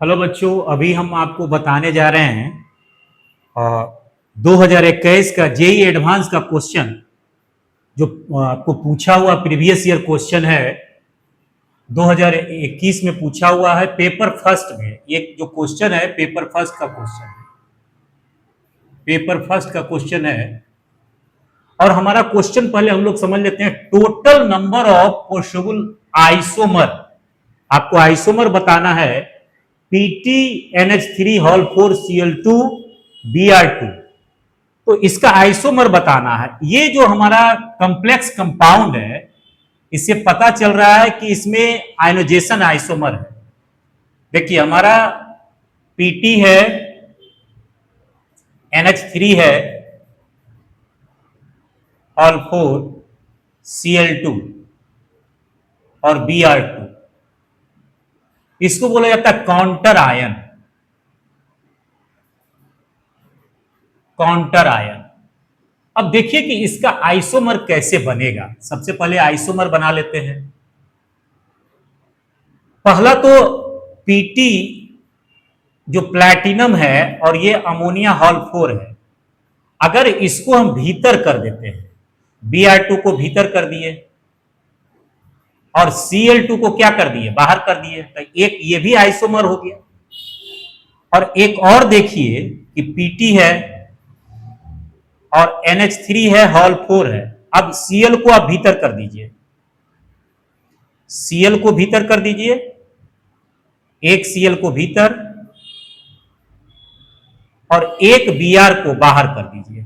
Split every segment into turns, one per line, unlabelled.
Hello बच्चों, अभी हम आपको बताने जा रहे हैं 2021 का जेई एडवांस का क्वेश्चन जो आपको पूछा हुआ प्रीवियस ईयर क्वेश्चन है। 2021 में पूछा हुआ है पेपर फर्स्ट में। ये जो क्वेश्चन है पेपर फर्स्ट का क्वेश्चन है, पेपर फर्स्ट का क्वेश्चन है। और हमारा क्वेश्चन पहले हम लोग समझ लेते हैं। Total number of possible isomer, आपको आइसोमर बताना है। PT NH3 hall 4Cl2 Br2, तो इसका आइसोमर बताना है। ये जो हमारा कॉम्प्लेक्स कंपाउंड है, इससे पता चल रहा है कि इसमें आयोनाइजेशन आइसोमर है। देखिए हमारा पीटी है, NH3 है, हॉल 4Cl2 और Br2। इसको बोला जाता है काउंटर आयन, काउंटर आयन। अब देखिए कि इसका आइसोमर कैसे बनेगा। सबसे पहले आइसोमर बना लेते हैं। पहला तो पीटी जो प्लैटिनम है और ये अमोनिया हॉल 4 है, अगर इसको हम भीतर कर देते हैं, Br2 को भीतर कर दिए और Cl2 को क्या कर दिए, बाहर कर दिए, तो एक ये भी आइसोमर हो गया। और एक और देखिए कि पीटी है और NH3 है, हॉल 4 है। अब Cl को आप भीतर कर दीजिए, Cl को भीतर कर दीजिए, एक Cl को भीतर और एक Br को बाहर कर दीजिए,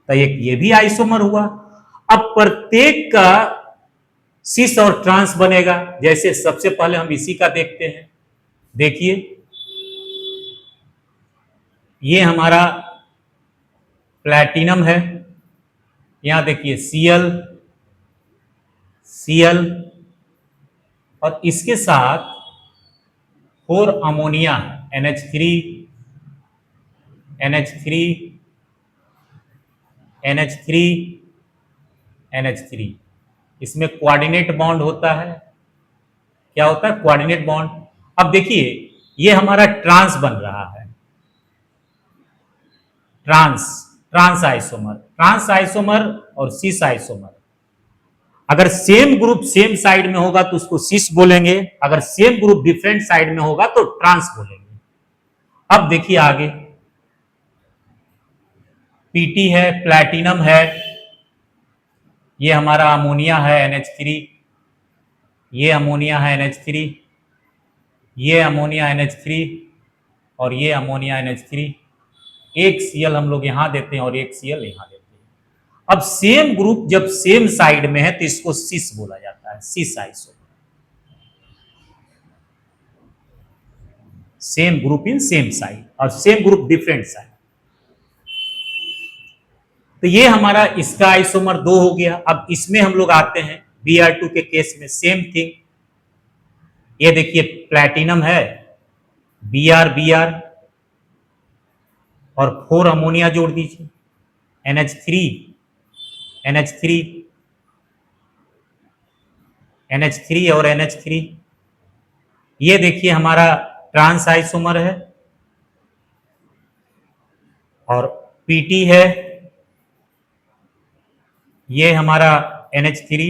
तो एक ये भी आइसोमर हुआ। अब प्रत्येक का सिस और ट्रांस बनेगा। जैसे सबसे पहले हम इसी का देखते हैं। देखिए ये हमारा प्लैटिनम है, यहां देखिए Cl, Cl और इसके साथ 4 ammonia NH3, NH3, NH3, NH3। इसमें कोऑर्डिनेट बॉन्ड होता है। क्या होता है? Coordinate bond. अब देखिए ये हमारा ट्रांस बन रहा है, trans, trans isomer, trans isomer और सिस आइसोमर। अगर सेम ग्रुप सेम साइड में होगा तो उसको सिस बोलेंगे, अगर सेम ग्रुप डिफरेंट साइड में होगा तो ट्रांस बोलेंगे। अब देखिए आगे, पीटी है, प्लैटिनम है, ये हमारा अमोनिया है NH3, ये अमोनिया है NH3, ये अमोनिया NH3 और ये अमोनिया NH3। एक Cl हम लोग यहां देते हैं और एक Cl यहां देते हैं। अब सेम ग्रुप जब सेम साइड में है तो इसको सिस बोला जाता है, cis isomer. Same group in same side और सेम ग्रुप डिफरेंट साइड। तो ये हमारा इसका आइसोमर 2 हो गया। अब इसमें हम लोग आते हैं Br2 के केस में, सेम थिंग। ये देखिए प्लैटिनम है, Br और 4 अमोनिया जोड़ दीजिए, NH3, NH3, NH3 और NH3। ये देखिए हमारा ट्रांस आइसोमर है और पीटी है, ये हमारा NH3,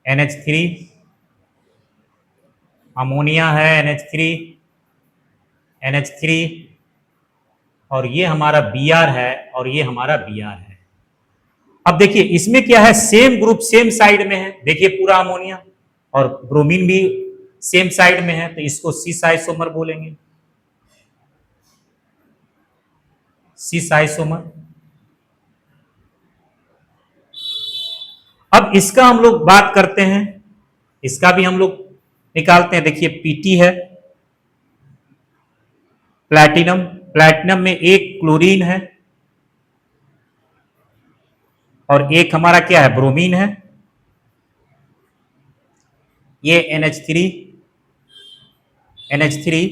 NH3, अमोनिया है NH3, NH3 और ये हमारा Br है और ये हमारा Br है। अब देखिए इसमें क्या है, सेम ग्रुप सेम साइड में है। देखिए पूरा अमोनिया और ब्रोमीन भी सेम साइड में है, तो इसको सिस आइसोमर बोलेंगे, सिस आइसोमर। अब इसका हम लोग बात करते हैं, इसका भी हम लोग निकालते हैं। देखिए पीटी है, प्लैटिनम, प्लैटिनम में एक क्लोरीन है और एक हमारा क्या है, ब्रोमीन है। ये NH3, NH3,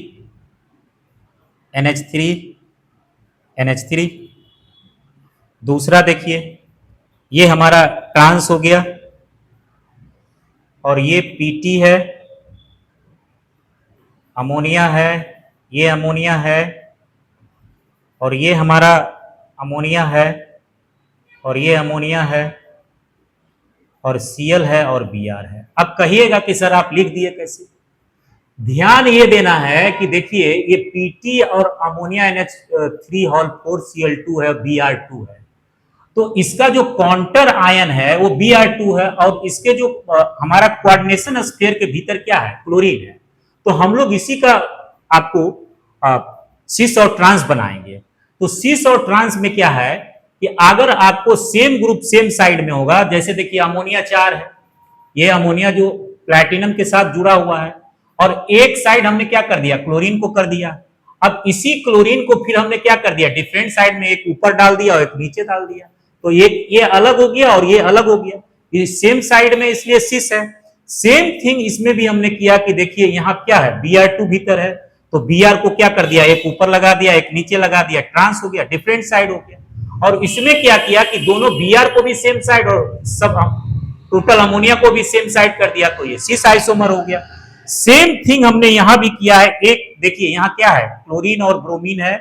NH3, NH3। दूसरा देखिए ये हमारा ट्रांस हो गया और ये पीटी है अमोनिया है, ये अमोनिया है, और ये हमारा अमोनिया है, और ये अमोनिया है, और Cl है और Br है। अब कहिएगा कि सर आप लिख दिए कैसे? ध्यान ये देना है कि देखिए ये Pt और अमोनिया NH3 4 Cl2 है, Br2 है, तो इसका जो काउंटर आयन है वो Br2 है, और इसके जो हमारा कोऑर्डिनेशन स्फीयर के भीतर क्या है, क्लोरीन है। तो हम लोग इसी का आपको सिस और ट्रांस बनाएंगे। तो सिस और ट्रांस में क्या है कि अगर आपको सेम ग्रुप सेम साइड में होगा, जैसे देखिए अमोनिया 4 है, ये अमोनिया जो प्लैटिनम के साथ जुड़ा हुआ है, और एक साइड हमने क्या कर दिया, क्लोरीन को कर दिया। अब इसी क्लोरीन को फिर हमने क्या कर दिया, डिफरेंट साइड में एक ऊपर डाल दिया और एक नीचे डाल दिया, तो ये अलग हो गया और ये अलग हो गया, ये सेम साइड में, इसलिए सिस है। सेम थिंग इसमें भी हमने किया कि देखिए यहां क्या है, Br2 भीतर है, तो Br को क्या कर दिया, एक ऊपर लगा दिया, एक नीचे लगा दिया, ट्रांस हो गया, डिफरेंट साइड हो गया। और इसमें क्या किया कि दोनों Br को भी सेम साइड और सब टोटल अमोनिया को भी सेम साइड कर दिया, तो ये सिस आइसोमर हो गया। सेम थिंग हमने यहां भी किया है। एक देखिए यहां क्या है, क्लोरीन और ब्रोमीन है,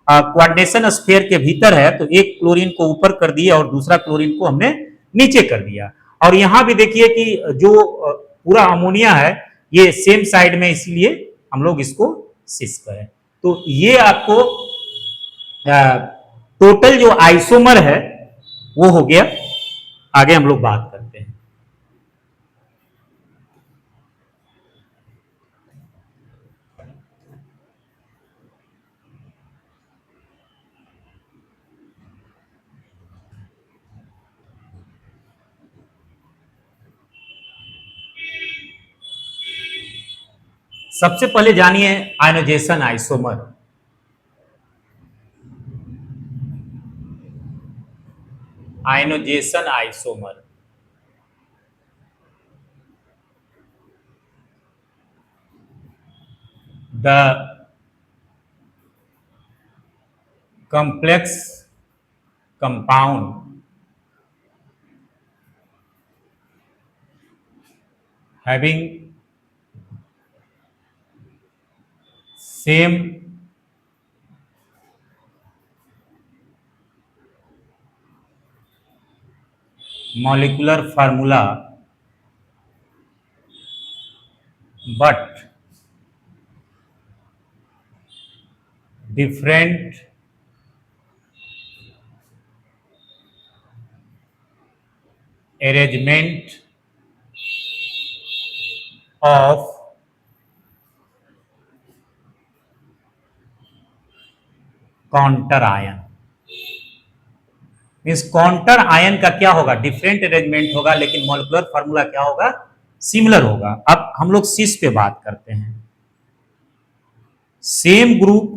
कोऑर्डिनेशन स्फीयर के भीतर है, तो एक क्लोरीन को ऊपर कर दिया और दूसरा क्लोरीन को हमने नीचे कर दिया। और यहां भी देखिए कि जो पूरा अमोनिया है ये सेम साइड में, इसलिए हम लोग इसको सिस करें। तो ये आपको टोटल जो आइसोमर है वो हो गया। आगे हम लोग बात करते हैं। सबसे पहले जानिए ionisation isomer. Ionisation isomer the complex compound having same molecular formula but different arrangement of counter ion. Means counter ion का क्या होगा, डिफरेंट अरेंजमेंट होगा, लेकिन मॉलिक्यूलर फार्मूला क्या होगा, सिमिलर होगा। अब हम लोग सिस पे बात करते हैं। Same group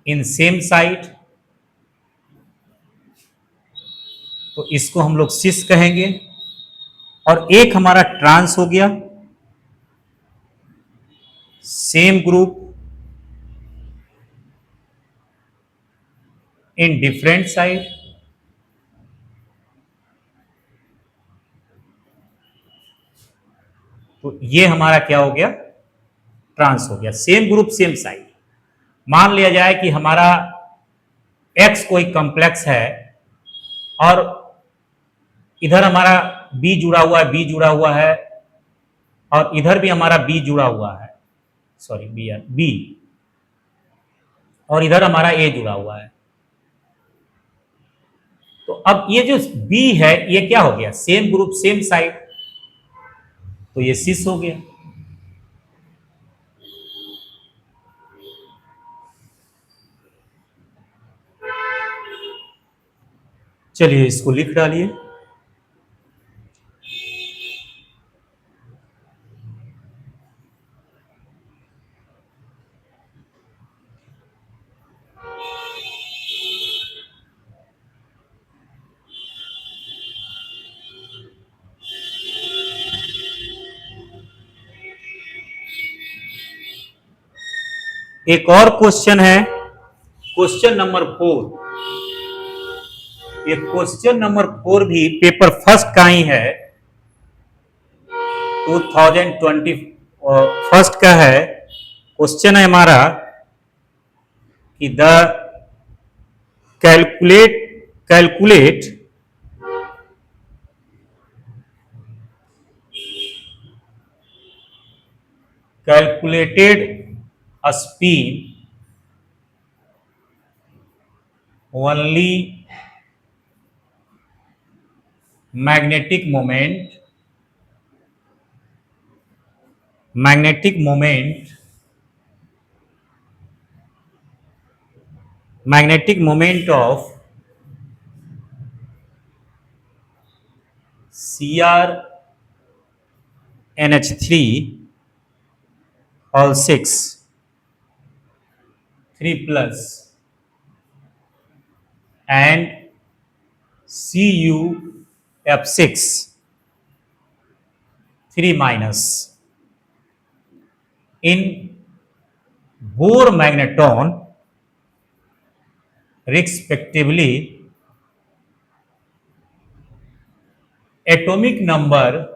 in same site, तो इसको हम लोग सिस कहेंगे। और एक हमारा ट्रांस हो गया, same group in different side, तो ये हमारा क्या हो गया, ट्रांस हो गया। Same group same side. मान लिया जाए कि हमारा एक्स कोई कॉम्प्लेक्स है और इधर हमारा बी जुड़ा हुआ है, बी जुड़ा हुआ है, और इधर भी हमारा बी जुड़ा हुआ है, सॉरी बी, और इधर हमारा ए जुड़ा हुआ है। तो अब ये जो बी है ये क्या हो गया, सेम ग्रुप सेम साइड, तो ये सिस हो गया। चलिए इसको लिख डालिए। एक और क्वेश्चन है, क्वेश्चन नंबर 4। ये क्वेश्चन नंबर 4 भी पेपर फर्स्ट का ही है। 2020 फर्स्ट का है। क्वेश्चन है हमारा कि the calculate calculate calculated spin only magnetic moment of CrNH3 all 6 3 plus and CuF6 3 minus in Bohr magneton respectively, atomic number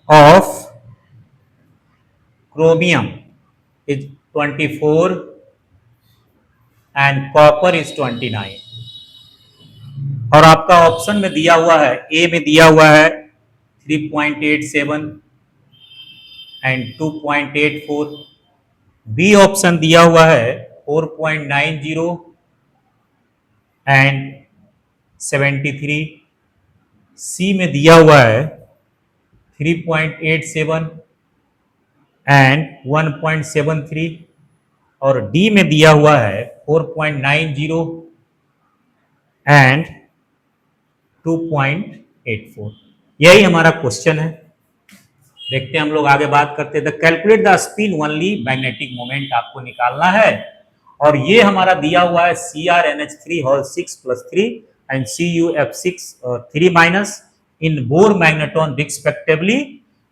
of chromium is 24 and copper is 29। और आपका option में दिया हुआ है, ए में दिया हुआ है 3.87 एंड 2.84, बी ऑप्शन दिया हुआ है 4.90 एंड 73, सी में दिया हुआ है 3.87 एंड 1.73 और डी में दिया हुआ है 4.90 एंड 2.84। यही हमारा क्वेश्चन है। देखते हैं हम लोग आगे बात करते हैं। The calculate the spin only magnetic moment आपको निकालना है और ये हमारा दिया हुआ है CrNH3 whole 6 plus 3 and CuF6 3 minus in Bohr magneton respectively,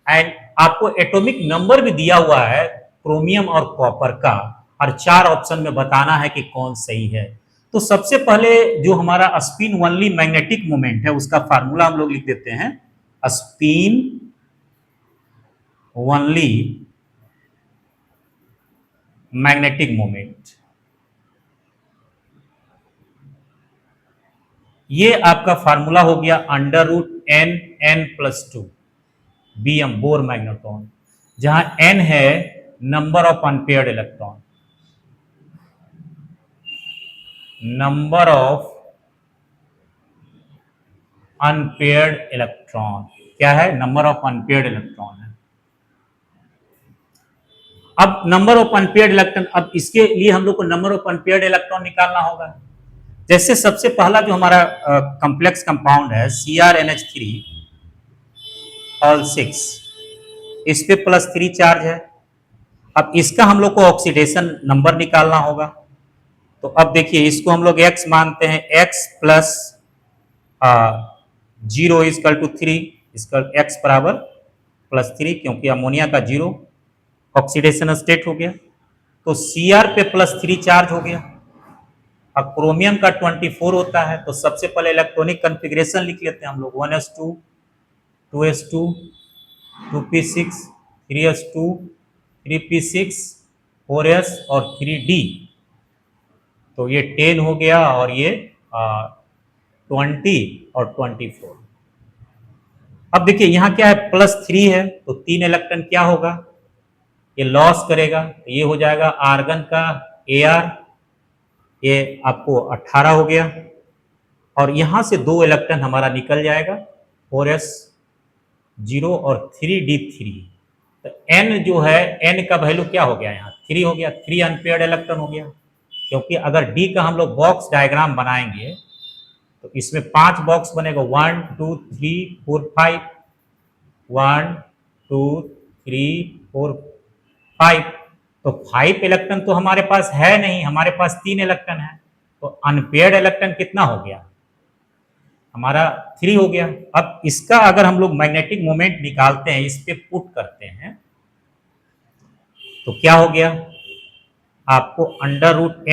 and आपको एटॉमिक नंबर भी दिया हुआ है क्रोमियम और कॉपर का, और 4 ऑप्शन में बताना है कि कौन सही है। तो सबसे पहले जो हमारा स्पिन ओनली मैग्नेटिक मोमेंट है उसका फार्मूला हम लोग लिख देते हैं। स्पिन ओनली मैग्नेटिक मोमेंट, ये आपका फार्मूला हो गया √n+2 Bm बोर मैग्नेटॉन, जहां n है number of unpaired electron, number of unpaired electron क्या है? नंबर ऑफ अनपेयर्ड इलेक्ट्रॉन है। अब नंबर ऑफ अनपेयर्ड इलेक्ट्रॉन, अब इसके लिए हम लोग को नंबर ऑफ अनपेयर्ड इलेक्ट्रॉन निकालना होगा। जैसे सबसे पहला जो हमारा कॉम्प्लेक्स कंपाउंड है CrNH3 ऑल 6, इस पे +3 चार्ज है। अब इसका हम लोग को ऑक्सीडेशन नंबर निकालना होगा। तो अब देखिए इसको हम लोग x मानते हैं, x प्लस 0 इक्वल टू 3, इसका x बराबर +3 क्योंकि अमोनिया का 0 ऑक्सीडेशन स्टेट हो गया। तो Cr पे +3 चार्ज हो गया। अब क्रोमियम का 24 होता है, तो सबसे पहले इलेक्ट्रॉनिक कॉन्फ़िगरेशन लिख लेते हैं हम लोग, 1s2 2s2 2p6 3s2 3p6 4s और 3d, तो ये 10 हो गया और ये 20 और 24। अब देखिए यहाँ क्या है, +3 है तो 3 इलेक्ट्रॉन क्या होगा, ये लॉस करेगा, तो ये हो जाएगा आर्गन का Ar, ये आपको 18 हो गया और यहां से 2 इलेक्ट्रॉन हमारा निकल जाएगा 4s0 और 3d3। तो n जो है, n का वैल्यू क्या हो गया, यहाँ 3 हो गया, 3 अनपेयर्ड इलेक्ट्रॉन हो गया। क्योंकि अगर d का हम लोग बॉक्स डायग्राम बनाएंगे तो इसमें 5 बॉक्स बनेगा, 1 2 3 4 5, 1 2 3 4 5, तो 5 इलेक्ट्रॉन तो हमारे पास है नहीं, हमारे पास 3 इलेक्ट्रॉन है, तो अनपेयर्ड इलेक्ट्रॉन कितना हो गया हमारा, 3 हो गया। अब इसका अगर हम लोग मैग्नेटिक मोमेंट निकालते हैं, इस पे पुट करते हैं, तो क्या हो गया, आपको अंडर रूट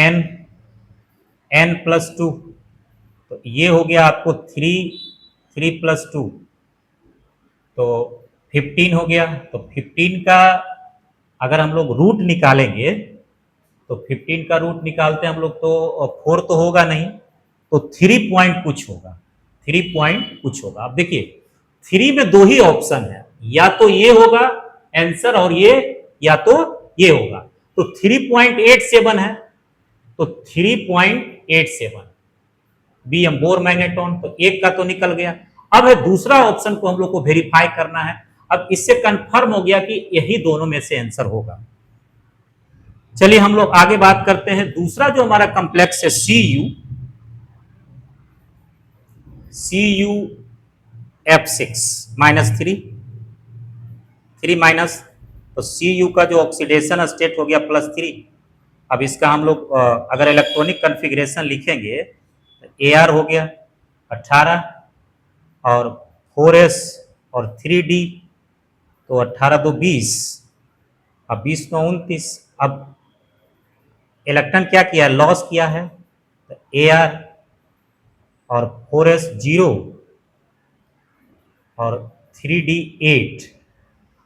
n प्लस 2, तो ये हो गया आपको 3 प्लस 2, तो 15 हो गया। तो 15 का अगर हम लोग रूट निकालेंगे तो 15 का रूट निकालते हैं हम लोग, तो 4 तो होगा नहीं, तो 3 पॉइंट कुछ होगा, 3 पॉइंट कुछ होगा। अब देखिए 3 में दो ही ऑप्शन है, या तो ये होगा आंसर और ये, या तो ये होगा। तो 3.87 है, तो 3.87 बीएम बोर मैग्नेट्रॉन, तो एक का तो निकल गया। अब है दूसरा ऑप्शन को हम लोग को वेरीफाई करना है। अब इससे कंफर्म हो गया कि यही दोनों में से आंसर होगा। चलिए हम लोग आगे बात करते हैं। दूसरा जो हमारा कॉम्प्लेक्स है CU F6 -3 माइनस, तो CU का जो ऑक्सीडेशन स्टेट हो गया +3। अब इसका हम लोग अगर इलेक्ट्रॉनिक कॉन्फ़िगरेशन लिखेंगे तो AR हो गया 18 और 4s और 3d, तो 18 2 20, अब 20 9 29। अब इलेक्ट्रॉन क्या किया, लॉस किया है, तो AR और 4s 0 और 3d 8।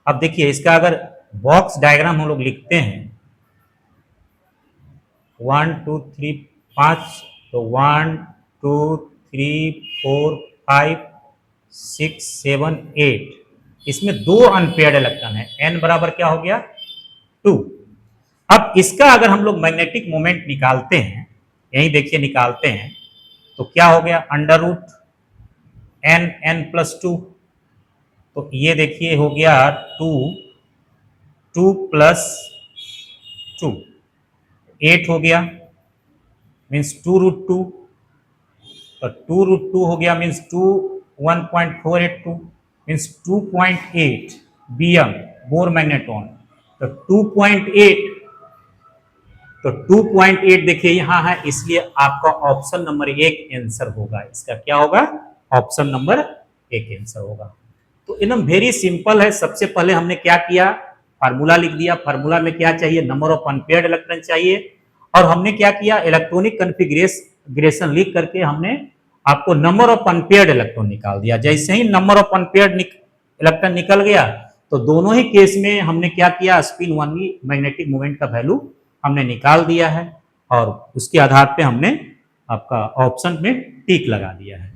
अब देखिए इसका अगर बॉक्स डायग्राम हम लोग लिखते हैं 1 2 3 5, तो 1 2 3 4 5 6 7 8, इसमें 2 अनपेयर्ड इलेक्ट्रॉन है, n बराबर क्या हो गया 2। अब इसका अगर हम लोग मैग्नेटिक मोमेंट निकालते हैं, यही देखिए निकालते हैं, तो क्या हो गया अंडर रूट n प्लस 2, तो ये देखिए हो गया 2 प्लस 2 8 हो गया, मीन्स 2√2, तो 2√2 हो गया means 1.482 means 2.8 BM Bohr magnetron. तो 2.8, तो 2.8 देखिए यहाँ है, इसलिए आपका ऑप्शन नंबर 1 आंसर होगा। इसका क्या होगा, ऑप्शन नंबर 1 आंसर होगा। तो एकदम वेरी सिंपल है। सबसे पहले हमने क्या किया, फार्मूला लिख दिया। फार्मूला में क्या चाहिए, नंबर ऑफ अनपेयर्ड इलेक्ट्रॉन चाहिए, और हमने क्या किया, इलेक्ट्रॉनिक कॉन्फ़िगरेशन लिख करके हमने आपको नंबर ऑफ अनपेयर्ड इलेक्ट्रॉन निकाल दिया। जैसे ही नंबर ऑफ अनपेयर्ड इलेक्ट्रॉन निकल गया, तो दोनों ही केस में हमने क्या किया, स्पिन 1 मैग्नेटिक मोमेंट का वैल्यू हमने निकाल दिया है, और उसके आधार पे हमने आपका ऑप्शन में टिक लगा दिया है।